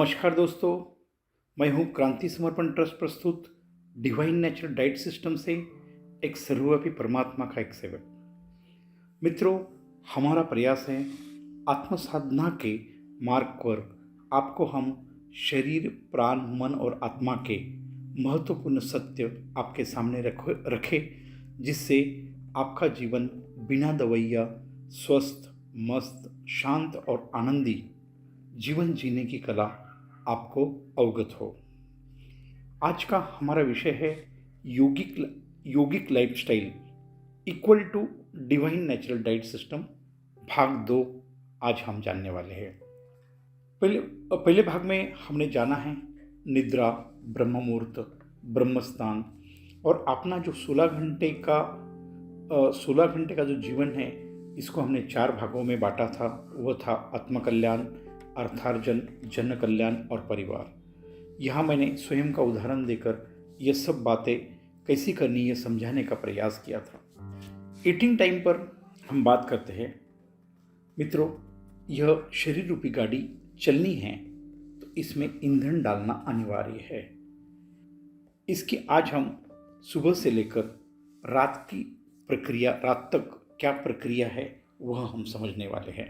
नमस्कार दोस्तों, मैं हूं क्रांति समर्पण ट्रस्ट प्रस्तुत डिवाइन नेचर डाइट सिस्टम से एक सर्वव्यापी परमात्मा का एक सेवक। मित्रों, हमारा प्रयास है आत्म साधना के मार्ग पर आपको हम शरीर, प्राण, मन और आत्मा के महत्वपूर्ण सत्य आपके सामने रखे, जिससे आपका जीवन बिना दवाइयाँ स्वस्थ, मस्त, शांत और आनंदी जीवन जीने की कला आपको अवगत हो। आज का हमारा विषय है योगिक lifestyle equal to divine natural diet system, भाग 2 आज हम जानने वाले हैं। पहले भाग में हमने जाना है निद्रा, ब्रह्म मुहूर्त, ब्रह्मस्थान और अपना जो 16 घंटे का जो जीवन है, इसको हमने 4 भागों में बांटा था। वह था आत्मकल्याण, अर्थार्जन, जन कल्याण और परिवार। यहाँ मैंने स्वयं का उदाहरण देकर यह सब बातें कैसी करनी है समझाने का प्रयास किया था। ईटिंग टाइम पर हम बात करते हैं। मित्रों, यह शरीर रूपी गाड़ी चलनी है तो इसमें ईंधन डालना अनिवार्य है। इसकी आज हम सुबह से लेकर रात तक क्या प्रक्रिया है वह हम समझने वाले हैं।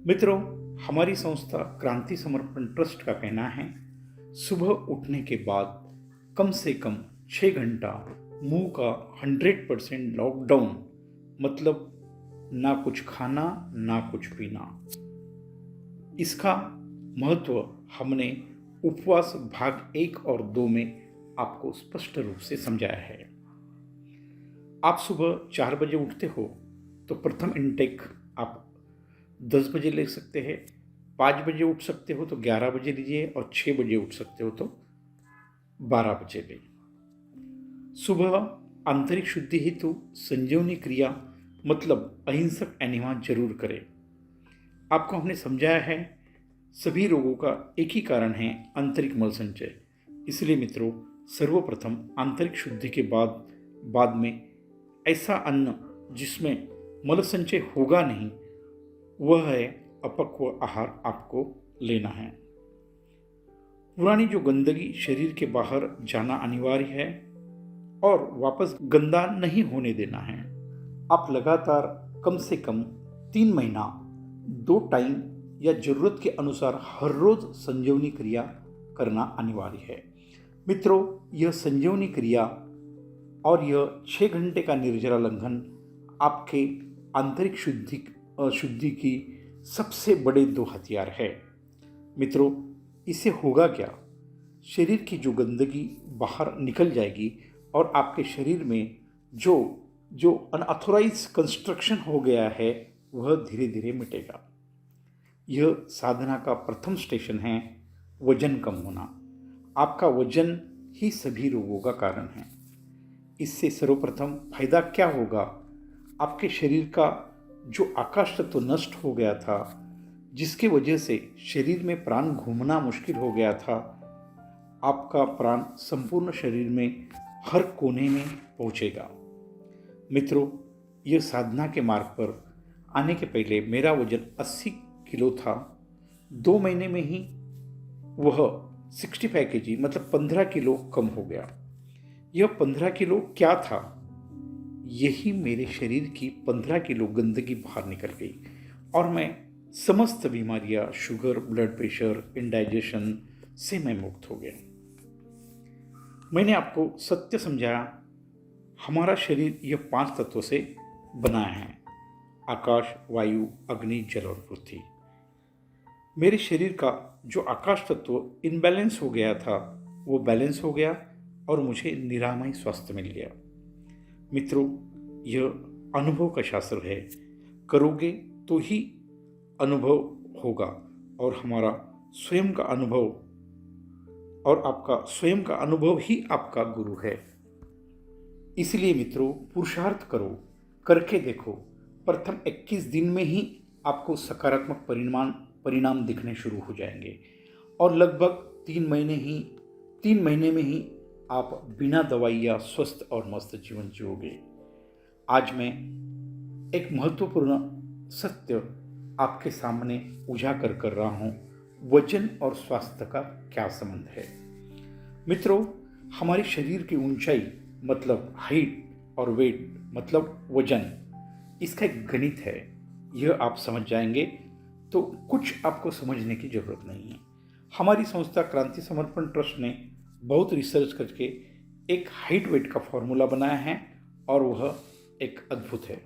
मित्रों, हमारी संस्था क्रांति समर्पण ट्रस्ट का कहना है सुबह उठने के बाद कम से कम 6 घंटा मुंह का 100% लॉकडाउन, मतलब ना कुछ खाना ना कुछ पीना। इसका महत्व हमने उपवास भाग 1 और 2 में आपको स्पष्ट रूप से समझाया है। आप सुबह 4 बजे उठते हो तो प्रथम इनटेक आप 10 बजे ले सकते हैं, 5 बजे उठ सकते हो तो 11 बजे लीजिए और 6 बजे उठ सकते हो तो 12 बजे ले। सुबह आंतरिक शुद्धि हेतु संजीवनी क्रिया मतलब अहिंसक एनिमा जरूर करें। आपको हमने समझाया है सभी रोगों का एक ही कारण है, आंतरिक मल संचय। इसलिए मित्रों, सर्वप्रथम आंतरिक शुद्धि के बाद में ऐसा अन्न जिसमें मल संचय होगा नहीं, वह है अपक्व आहार आपको लेना है। पुरानी जो गंदगी शरीर के बाहर जाना अनिवार्य है और वापस गंदा नहीं होने देना है। आप लगातार कम से कम 3 महीना 2 टाइम या जरूरत के अनुसार हर रोज संजीवनी क्रिया करना अनिवार्य है। मित्रों, यह संजीवनी क्रिया और यह 6 घंटे का निर्जरा लंघन आपके आंतरिक शुद्धि की सबसे बड़े 2 हथियार है। मित्रों, इससे होगा क्या? शरीर की जो गंदगी बाहर निकल जाएगी और आपके शरीर में जो अनऑथोराइज कंस्ट्रक्शन हो गया है वह धीरे धीरे मिटेगा। यह साधना का प्रथम स्टेशन है वजन कम होना। आपका वजन ही सभी रोगों का कारण है। इससे सर्वप्रथम फायदा क्या होगा? आपके शरीर का जो आकाश तत्व नष्ट हो गया था, जिसके वजह से शरीर में प्राण घूमना मुश्किल हो गया था, आपका प्राण संपूर्ण शरीर में हर कोने में पहुंचेगा। मित्रों, यह साधना के मार्ग पर आने के पहले मेरा वजन 80 किलो था। 2 महीने में ही वह 65 kg मतलब 15 किलो कम हो गया। यह 15 किलो क्या था? यही मेरे शरीर की 15 किलो गंदगी बाहर निकल गई और मैं समस्त बीमारियां, शुगर, ब्लड प्रेशर, इंडाइजेशन से मैं मुक्त हो गया। मैंने आपको सत्य समझाया। हमारा शरीर यह 5 तत्वों से बना है: आकाश, वायु, अग्नि, जल और पृथ्वी। मेरे शरीर का जो आकाश तत्व इनबैलेंस हो गया था वो बैलेंस हो गया और मुझे निरामय स्वास्थ्य मिल गया। मित्रों, यह अनुभव का शास्त्र है। करोगे तो ही अनुभव होगा और हमारा स्वयं का अनुभव और आपका स्वयं का अनुभव ही आपका गुरु है। इसलिए मित्रों, पुरुषार्थ करो, करके देखो। प्रथम 21 दिन में ही आपको सकारात्मक परिणाम दिखने शुरू हो जाएंगे और लगभग 3 महीने में ही आप बिना दवाइयाँ स्वस्थ और मस्त जीवन जियोगे। आज मैं एक महत्वपूर्ण सत्य आपके सामने उजागर कर रहा हूँ वजन और स्वास्थ्य का क्या संबंध है। मित्रों, हमारे शरीर की ऊंचाई मतलब हाइट और वेट मतलब वजन, इसका एक गणित है। यह आप समझ जाएंगे तो कुछ आपको समझने की जरूरत नहीं है। हमारी संस्था क्रांति समर्पण ट्रस्ट ने बहुत रिसर्च करके एक हाइट वेट का फॉर्मूला बनाया है और वह एक अद्भुत है।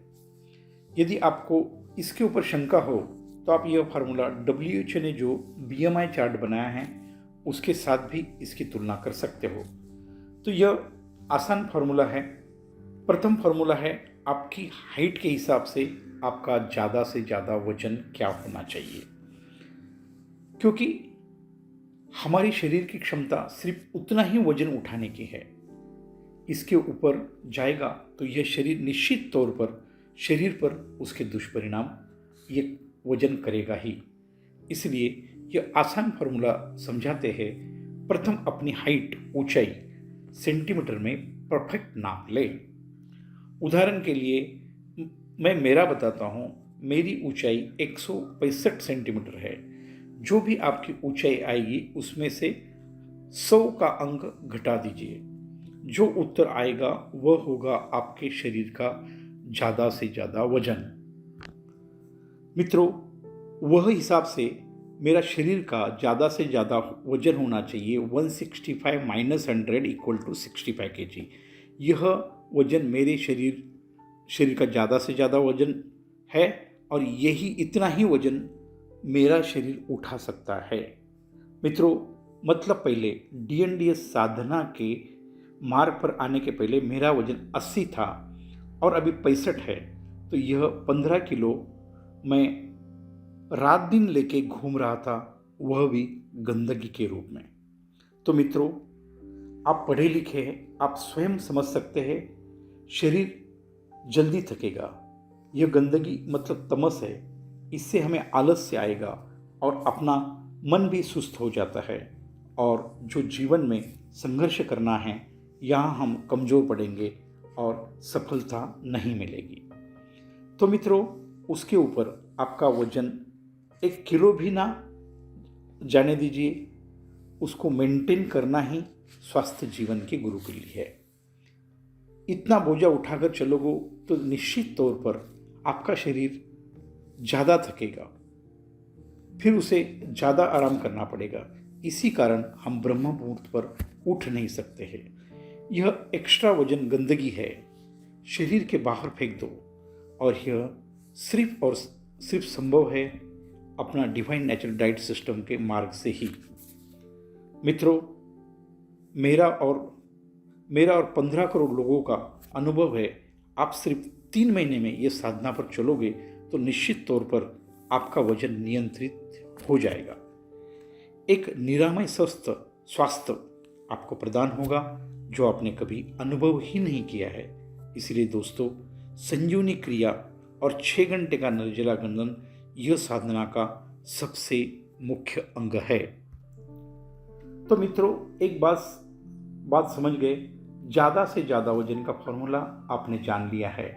यदि आपको इसके ऊपर शंका हो तो आप यह फार्मूला WHO ने जो BMI चार्ट बनाया है उसके साथ भी इसकी तुलना कर सकते हो। तो यह आसान फार्मूला है। प्रथम फार्मूला है आपकी हाइट के हिसाब से आपका ज़्यादा से ज़्यादा वजन क्या होना चाहिए, क्योंकि हमारे शरीर की क्षमता सिर्फ उतना ही वजन उठाने की है। इसके ऊपर जाएगा तो यह शरीर निश्चित तौर पर शरीर पर उसके दुष्परिणाम ये वजन करेगा ही। इसलिए यह आसान फार्मूला समझाते हैं। प्रथम अपनी हाइट ऊंचाई सेंटीमीटर में परफेक्ट नाप ले। उदाहरण के लिए मैं मेरा बताता हूँ। मेरी ऊंचाई 165 सेंटीमीटर है। जो भी आपकी ऊंचाई आएगी उसमें से 100 का अंक घटा दीजिए। जो उत्तर आएगा वह होगा आपके शरीर का ज़्यादा से ज़्यादा वजन। मित्रों, वह हिसाब से मेरा शरीर का ज़्यादा से ज़्यादा वजन होना चाहिए 165 - 100 = 65 kg। यह वजन मेरे शरीर का ज़्यादा से ज़्यादा वजन है और यही इतना ही वजन मेरा शरीर उठा सकता है। मित्रों, मतलब पहले DNDS साधना के मार्ग पर आने के पहले मेरा वजन 80 था और अभी 65 है। तो यह 15 किलो मैं रात दिन लेके घूम रहा था, वह भी गंदगी के रूप में। तो मित्रों, आप पढ़े लिखे हैं, आप स्वयं समझ सकते हैं शरीर जल्दी थकेगा। यह गंदगी मतलब तमस है। इससे हमें आलस्य आएगा और अपना मन भी सुस्त हो जाता है और जो जीवन में संघर्ष करना है यहाँ हम कमज़ोर पड़ेंगे और सफलता नहीं मिलेगी। तो मित्रों, उसके ऊपर आपका वजन 1 किलो भी ना जाने दीजिए। उसको मेंटेन करना ही स्वास्थ्य जीवन की गुरुकुली है। इतना बोझा उठाकर चलोगे तो निश्चित तौर पर आपका शरीर ज़्यादा थकेगा, फिर उसे ज़्यादा आराम करना पड़ेगा। इसी कारण हम ब्रह्म मुहूर्त पर उठ नहीं सकते हैं। यह एक्स्ट्रा वजन गंदगी है, शरीर के बाहर फेंक दो। और यह सिर्फ और सिर्फ संभव है अपना डिवाइन नेचुरल डाइट सिस्टम के मार्ग से ही। मित्रों, मेरा और 15 करोड़ लोगों का अनुभव है। आप सिर्फ 3 महीने में ये साधना पर चलोगे तो निश्चित तौर पर आपका वजन नियंत्रित हो जाएगा। एक निरामय स्वस्थ स्वास्थ्य आपको प्रदान होगा जो आपने कभी अनुभव ही नहीं किया है। इसलिए दोस्तों, संजीवनी क्रिया और 6 घंटे का निर्जला गंधन यह साधना का सबसे मुख्य अंग है। तो मित्रों, एक बात समझ गए, ज़्यादा से ज़्यादा वजन का फॉर्मूला आपने जान लिया है।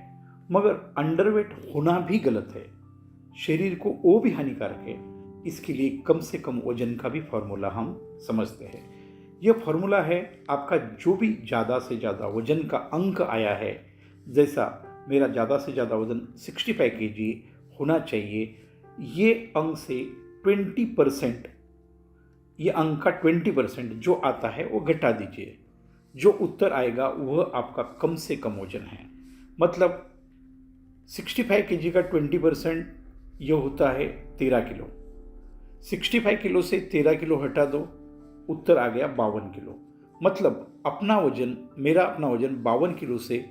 मगर अंडरवेट होना भी गलत है, शरीर को वो भी हानिकारक है। इसके लिए कम से कम वजन का भी फॉर्मूला हम समझते हैं। यह फॉर्मूला है आपका जो भी ज़्यादा से ज़्यादा वजन का अंक आया है। जैसा मेरा ज़्यादा से ज़्यादा वजन 65 kg होना चाहिए, ये अंक से 20%, ये अंक का 20% जो आता है वो घटा दीजिए। जो उत्तर आएगा वह आपका कम से कम वजन है। मतलब 65 kg का 20% यह होता है 13 किलो। 65 किलो से 13 किलो हटा दो, उत्तर आ गया 52 किलो। मतलब मेरा अपना वजन 52 किलो से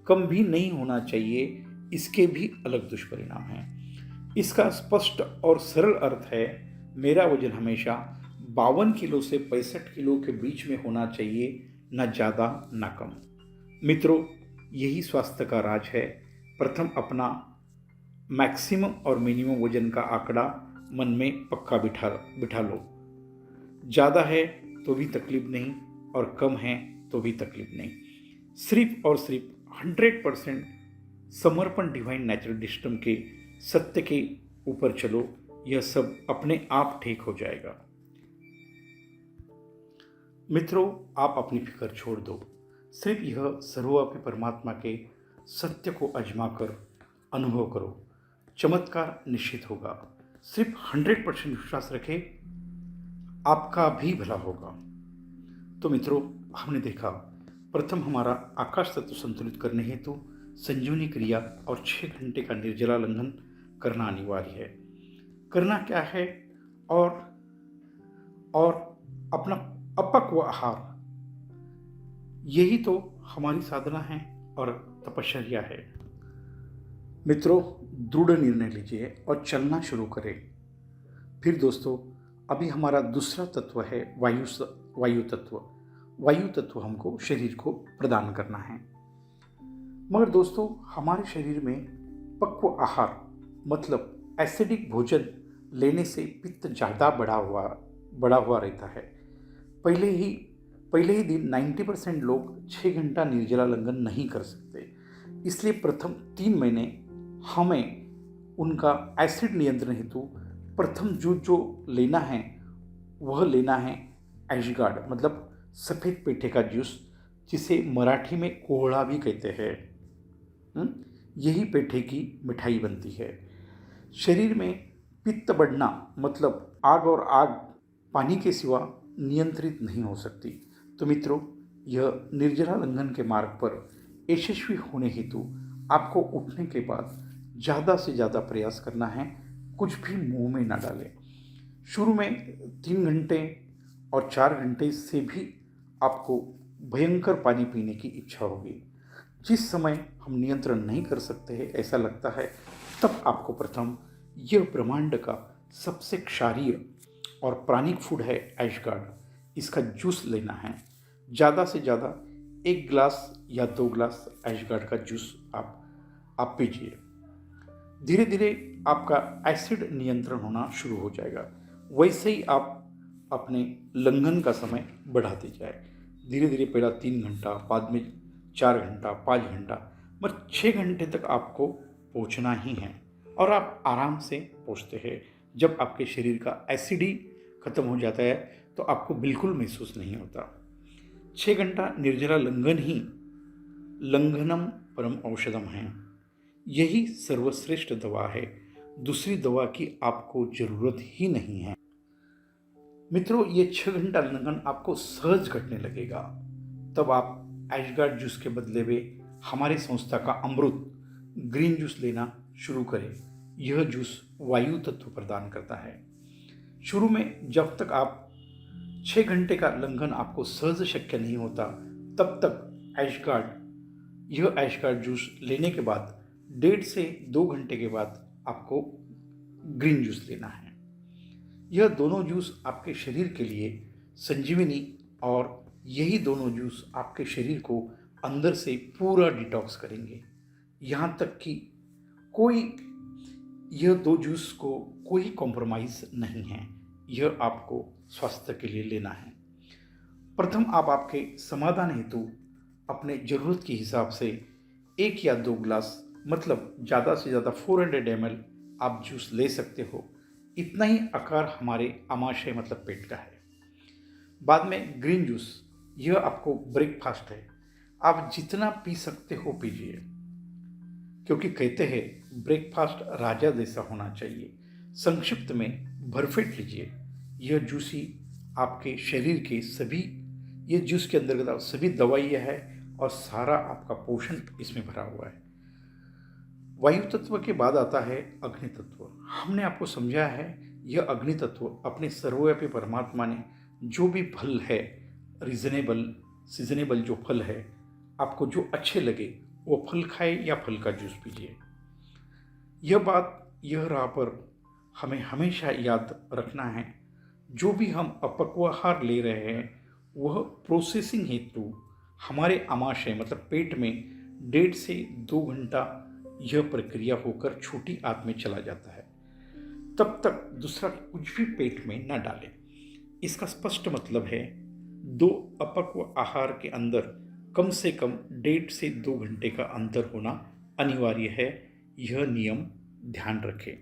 कम भी नहीं होना चाहिए। इसके भी अलग दुष्परिणाम हैं। इसका स्पष्ट और सरल अर्थ है, मेरा वजन हमेशा 52 किलो से 65 किलो के बीच में होना चाहिए, ना ज़्यादा ना कम। मित्रों, यही स्वास्थ्य का राज है। प्रथम अपना मैक्सिमम और मिनिमम वजन का आंकड़ा मन में पक्का बिठा लो। ज़्यादा है तो भी तकलीफ नहीं और कम है तो भी तकलीफ नहीं। सिर्फ और सिर्फ 100% समर्पण डिवाइन नेचुरल सिस्टम के सत्य के ऊपर चलो। यह सब अपने आप ठीक हो जाएगा। मित्रों, आप अपनी फिक्र छोड़ दो। सिर्फ यह सर्वव्यापी परमात्मा के सत्य को आजमा कर अनुभव करो। चमत्कार निश्चित होगा। सिर्फ 100% विश्वास रखें, आपका भी भला होगा। तो मित्रों, हमने देखा, प्रथम हमारा आकाश तत्व संतुलित करने हेतु संजीवनी क्रिया और 6 घंटे का निर्जला लंघन करना अनिवार्य है। करना क्या है? और अपना अपक्व आहार, यही तो हमारी साधना है और तपश्चर्या है। मित्रों, दृढ़ निर्णय लीजिए और चलना शुरू करें। फिर दोस्तों, अभी हमारा दूसरा तत्व है वायु तत्व। वायु तत्व हमको शरीर को प्रदान करना है। मगर दोस्तों, हमारे शरीर में पक्व आहार मतलब एसिडिक भोजन लेने से पित्त ज़्यादा बढ़ा हुआ रहता है। पहले ही दिन 90% लोग 6 घंटा निर्जला लंघन नहीं कर सकते। इसलिए प्रथम 3 महीने हमें उनका एसिड नियंत्रण हेतु प्रथम जूस जो लेना है वह लेना है ऐशगार्ड मतलब सफ़ेद पेठे का जूस, जिसे मराठी में कोहड़ा भी कहते हैं। यही पेठे की मिठाई बनती है। शरीर में पित्त बढ़ना मतलब आग और आग पानी के सिवा नियंत्रित नहीं हो सकती। तो मित्रों, यह निर्जला लंघन के मार्ग पर यशस्वी होने हेतु आपको उठने के बाद ज़्यादा से ज़्यादा प्रयास करना है, कुछ भी मुंह में ना डालें। शुरू में 3 घंटे और 4 घंटे से भी आपको भयंकर पानी पीने की इच्छा होगी। जिस समय हम नियंत्रण नहीं कर सकते हैं ऐसा लगता है, तब आपको प्रथम यह ब्रह्मांड का सबसे क्षारीय और प्राणिक फूड है ऐशगार्ड, इसका जूस लेना है। ज़्यादा से ज़्यादा 1 गिलास या 2 गिलास ऐशगार्ड का जूस आप पीजिए। धीरे धीरे आपका एसिड नियंत्रण होना शुरू हो जाएगा। वैसे ही आप अपने लंघन का समय बढ़ाते जाए। धीरे धीरे पहला 3 घंटा, बाद में 4 घंटा, 5 घंटा, मतलब 6 घंटे तक आपको पहुंचना ही है। और आप आराम से पहुंचते हैं। जब आपके शरीर का एसिड ही खत्म हो जाता है तो आपको बिल्कुल महसूस नहीं होता। 6 घंटा निर्जला लंघन ही लंघनम परम औषधम है। यही सर्वश्रेष्ठ दवा है। दूसरी दवा की आपको जरूरत ही नहीं है। मित्रों, ये 6 घंटा लंघन आपको सहज घटने लगेगा। तब आप ऐशगार्ड जूस के बदले में हमारे संस्था का अमृत ग्रीन जूस लेना शुरू करें। यह जूस वायु तत्व प्रदान करता है। शुरू में जब तक आप 6 घंटे का लंघन आपको सहज शक्य नहीं होता, तब तक यह ऐशगार्ड जूस लेने के बाद 1.5 से 2 घंटे के बाद आपको ग्रीन जूस लेना है। यह दोनों जूस आपके शरीर के लिए संजीवनी, और यही दोनों जूस आपके शरीर को अंदर से पूरा डिटॉक्स करेंगे। यहाँ तक कि यह 2 जूस को कोई कॉम्प्रोमाइज़ नहीं है। यह आपको स्वास्थ्य के लिए लेना है। प्रथम आप आपके समाधान हेतु अपने ज़रूरत के हिसाब से 1 या 2 गिलास मतलब ज़्यादा से ज़्यादा 400 ml आप जूस ले सकते हो। इतना ही आकार हमारे आमाशय मतलब पेट का है। बाद में ग्रीन जूस, यह आपको ब्रेकफास्ट है। आप जितना पी सकते हो पीजिए, क्योंकि कहते हैं ब्रेकफास्ट राजा जैसा होना चाहिए। संक्षिप्त में भरपेट लीजिए। यह जूस ही आपके शरीर के ये जूस के अंतर्गत सभी दवाइयाँ है और सारा आपका पोषण इसमें भरा हुआ है। वायु तत्व के बाद आता है अग्नि तत्व। हमने आपको समझाया है, यह अग्नि तत्व अपने सर्वव्यापी परमात्मा ने जो भी फल है, सीजनेबल जो फल है, आपको जो अच्छे लगे वो फल खाए या फल का जूस पीजिए। यह राह पर हमें हमेशा याद रखना है, जो भी हम अपक्वाहार ले रहे हैं वह प्रोसेसिंग हेतु हमारे आमाशय मतलब पेट में 1.5 से 2 घंटा यह प्रक्रिया होकर छोटी आंत में चला जाता है। तब तक दूसरा कुछ भी पेट में न डालें। इसका स्पष्ट मतलब है 2 अपक्व आहार के अंदर कम से कम 1.5 से 2 घंटे का अंतर होना अनिवार्य है। यह नियम ध्यान रखें।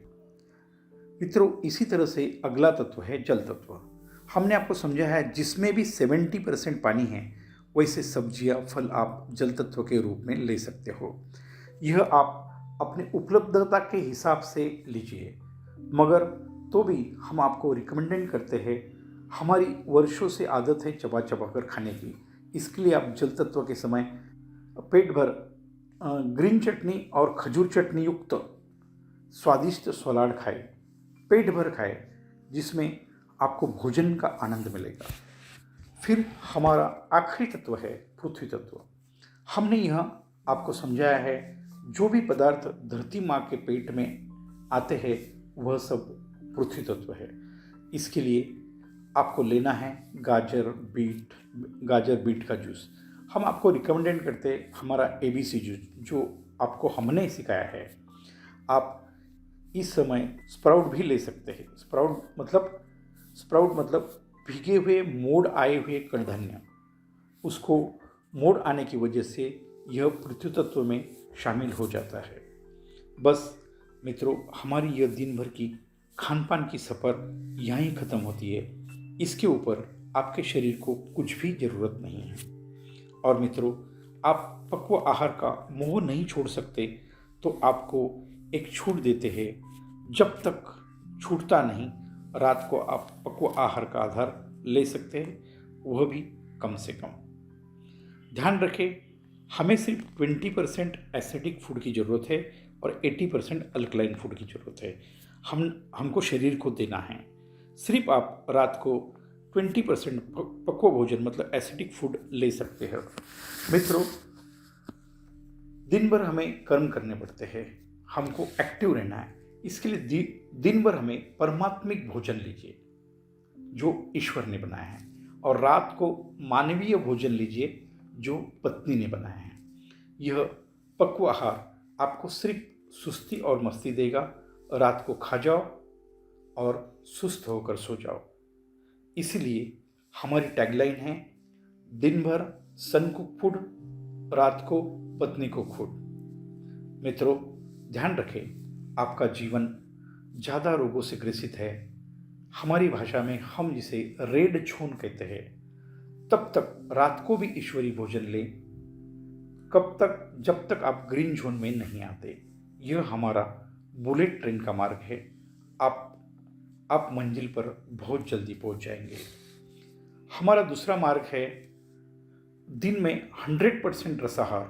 मित्रों, इसी तरह से अगला तत्व है जल तत्व। हमने आपको समझाया है जिसमें भी 70% पानी है, वैसे सब्जियां फल आप जल तत्व के रूप में ले सकते हो। यह आप अपनी उपलब्धता के हिसाब से लीजिए, मगर तो भी हम आपको रिकमेंडेड करते हैं। हमारी वर्षों से आदत है चबा चबा कर खाने की, इसके लिए आप जल तत्व के समय पेट भर ग्रीन चटनी और खजूर चटनी युक्त स्वादिष्ट सलाद खाएं, पेट भर खाएं, जिसमें आपको भोजन का आनंद मिलेगा। फिर हमारा आखिरी तत्व है पृथ्वी तत्व। हमने यह आपको समझाया है जो भी पदार्थ धरती माँ के पेट में आते हैं वह सब पृथ्वी तत्व है। इसके लिए आपको लेना है गाजर बीट का जूस। हम आपको रिकमेंडेड करते हैं हमारा ABC जूस, जो आपको हमने सिखाया है। आप इस समय स्प्राउट भी ले सकते हैं। स्प्राउट मतलब भीगे हुए मोड़ आए हुए कडधान्य। उसको मोड़ आने की वजह से यह पृथ्वी तत्व में शामिल हो जाता है। बस मित्रों, हमारी यह दिन भर की खान पान की सफ़र यहाँ ही ख़त्म होती है। इसके ऊपर आपके शरीर को कुछ भी ज़रूरत नहीं है। और मित्रों, आप पक्व आहार का मोह नहीं छोड़ सकते तो आपको एक छूट देते हैं। जब तक छूटता नहीं, रात को आप पक्व आहार का आधार ले सकते हैं, वह भी कम से कम। ध्यान रखें, हमें सिर्फ 20% एसिडिक फूड की ज़रूरत है और 80% अल्कलाइन फूड की ज़रूरत है। हमको शरीर को देना है। सिर्फ आप रात को 20% पक्व भोजन मतलब एसिडिक फूड ले सकते हैं। मित्रों, दिन भर हमें कर्म करने पड़ते हैं, हमको एक्टिव रहना है। इसके लिए दिन भर हमें परमात्मिक भोजन लीजिए जो ईश्वर ने बनाया है, और रात को मानवीय भोजन लीजिए जो पत्नी ने बनाया है। यह पक्व आहार आपको सिर्फ सुस्ती और मस्ती देगा। रात को खा जाओ और सुस्त होकर सो जाओ। इसीलिए हमारी टैगलाइन है, दिन भर सन कुक फूड, रात को पत्नी को फूड। मित्रों, ध्यान रखें, आपका जीवन ज़्यादा रोगों से ग्रसित है। हमारी भाषा में हम जिसे रेड जोन कहते हैं। तब तक रात को भी ईश्वरीय भोजन लें, कब तक, जब तक आप ग्रीन जोन में नहीं आते। यह हमारा बुलेट ट्रेन का मार्ग है। आप मंजिल पर बहुत जल्दी पहुंच जाएंगे। हमारा दूसरा मार्ग है दिन में 100% रसाहार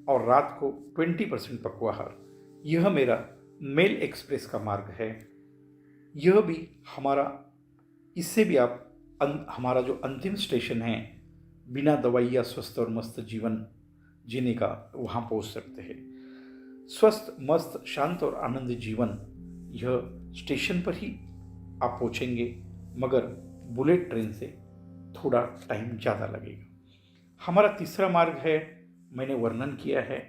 और रात को 20% पक्वाहार। यह मेरा मेल एक्सप्रेस का मार्ग है। यह भी इससे भी आप हमारा जो अंतिम स्टेशन है, बिना दवाइयाँ स्वस्थ और मस्त जीवन जीने का, वहाँ पहुँच सकते हैं। स्वस्थ, मस्त, शांत और आनंद जीवन, यह स्टेशन पर ही आप पहुँचेंगे, मगर बुलेट ट्रेन से थोड़ा टाइम ज़्यादा लगेगा। हमारा तीसरा मार्ग है, मैंने वर्णन किया है,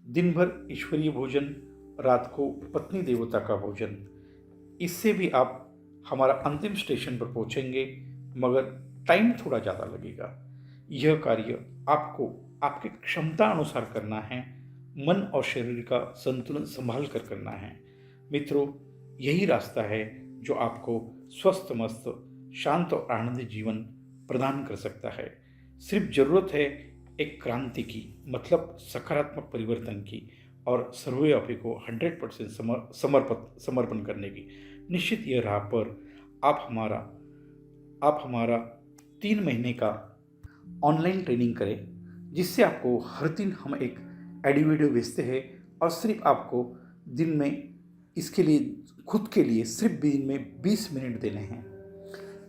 दिन भर ईश्वरीय भोजन, रात को पत्नी देवता का भोजन। इससे भी आप हमारा अंतिम स्टेशन पर पहुँचेंगे, मगर टाइम थोड़ा ज़्यादा लगेगा। यह कार्य आपको आपकी क्षमता अनुसार करना है, मन और शरीर का संतुलन संभाल कर करना है। मित्रों, यही रास्ता है जो आपको स्वस्थ, मस्त, शांत और आनंदी जीवन प्रदान कर सकता है। सिर्फ ज़रूरत है एक क्रांति की, मतलब सकारात्मक परिवर्तन की, और सर्वव्यापी को 100% समर्पण करने की। निश्चित यह राह पर आप हमारा 3 महीने का ऑनलाइन ट्रेनिंग करें, जिससे आपको हर दिन हम एक ऑडियो वीडियो भेजते हैं, और सिर्फ आपको दिन में इसके लिए खुद के लिए सिर्फ दिन में 20 मिनट देने हैं।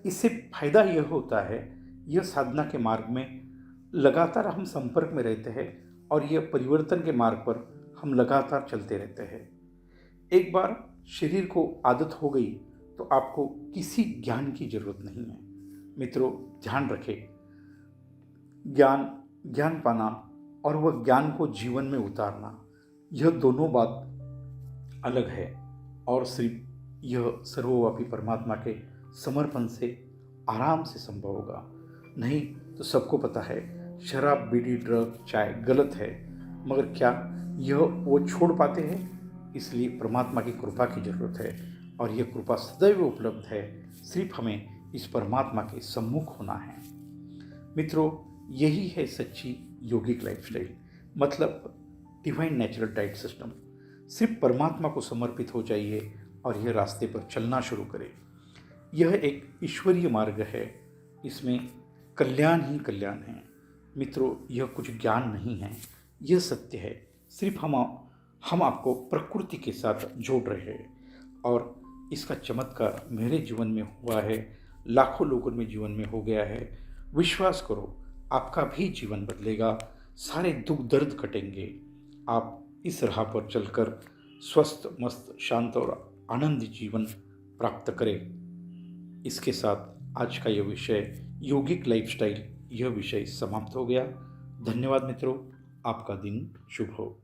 इससे फ़ायदा यह होता है, यह साधना के मार्ग में लगातार हम संपर्क में रहते हैं और यह परिवर्तन के मार्ग पर हम लगातार चलते रहते हैं। एक बार शरीर को आदत हो गई तो आपको किसी ज्ञान की जरूरत नहीं है। मित्रों, ध्यान रखें, ज्ञान पाना और वह ज्ञान को जीवन में उतारना, यह दोनों बात अलग है, और सिर्फ यह सर्वव्यापी परमात्मा के समर्पण से आराम से संभव होगा। नहीं तो सबको पता है शराब, बीड़ी, ड्रग, चाय गलत है, मगर क्या यह वो छोड़ पाते हैं? इसलिए परमात्मा की कृपा की जरूरत है। और यह कृपा सदैव उपलब्ध है, सिर्फ हमें इस परमात्मा के सम्मुख होना है। मित्रों, यही है सच्ची योगिक लाइफस्टाइल, मतलब डिवाइन नेचुरल डाइट सिस्टम। सिर्फ परमात्मा को समर्पित हो जाइए और यह रास्ते पर चलना शुरू करें। यह एक ईश्वरीय मार्ग है, इसमें कल्याण ही कल्याण है। मित्रों, यह कुछ ज्ञान नहीं है, यह सत्य है। सिर्फ हम आपको प्रकृति के साथ जोड़ रहे हैं और इसका चमत्कार मेरे जीवन में हुआ है, लाखों लोगों में जीवन में हो गया है। विश्वास करो, आपका भी जीवन बदलेगा, सारे दुख दर्द कटेंगे। आप इस राह पर चलकर स्वस्थ, मस्त, शांत और आनंदी जीवन प्राप्त करें। इसके साथ आज का यह विषय योगिक लाइफस्टाइल, यह विषय समाप्त हो गया। धन्यवाद मित्रों, आपका दिन शुभ हो।